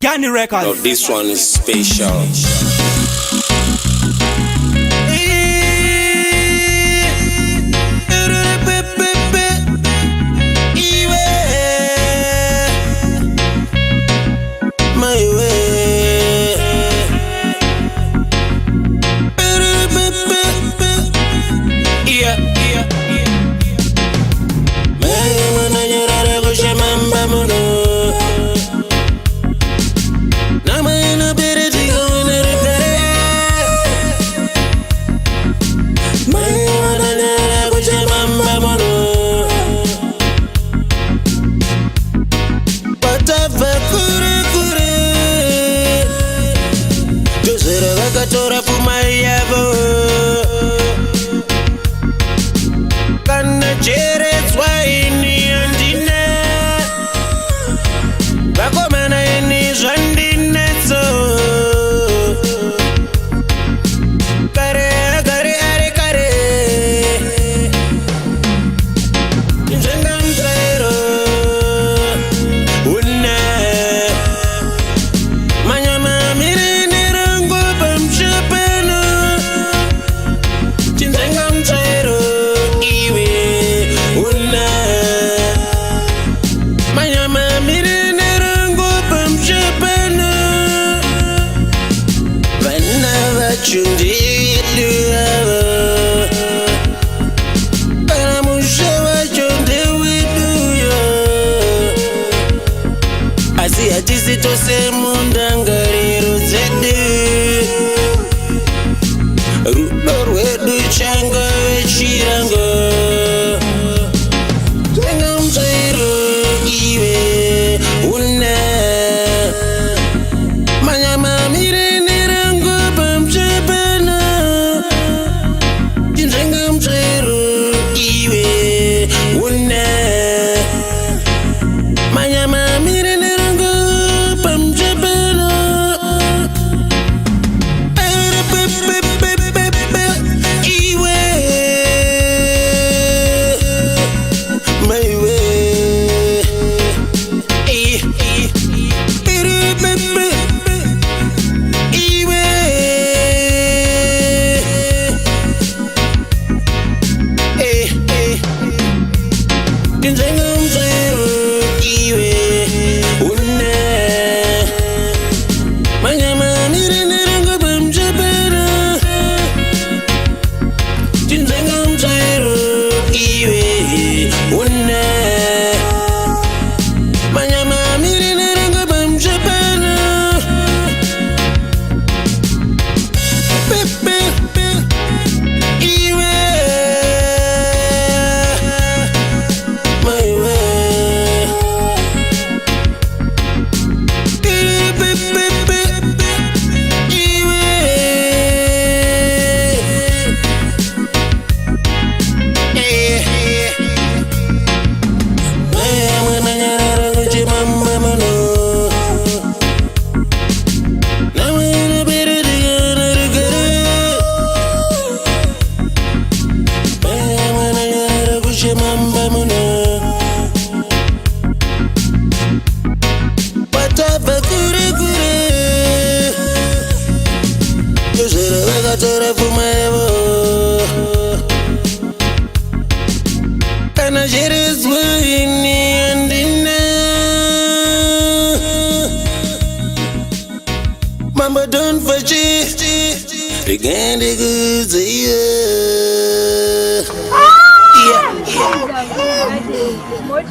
Gani Records. No, this one is special. Tora for my ever Kana chere swaini andine Bako mana eni jandine so Kare kare Injanga mtraero Unne Manyama mirine rango pamshapana Chinzanga mtraero iwe Unne Manyama mirine rango pamshapana Vana vachundi duava Para musha vachundi widuya Asi atisi tose mundangariro zedu Rudo rwedu changa vechiranga Tenga mchairo iwe una Manyama mirene rango pamchapana Tenga mchairo iwe una Manyama mirene rango pamchapana Iwe My way Iwe Tinzenga mzero iwe Una Manyama mirene rango pamchapana Tinzenga mzero iwe Una Manyama mirene rango pamchapana Iwe My way Iwe Maya nanyara kuchi mama mano Namana bere digana rigare Maya nanyara kuchi mama mano Patapa kure Yosera vega tora fumaevo Kana jere swaini andina Mamba don't fachi Rigande guzeya More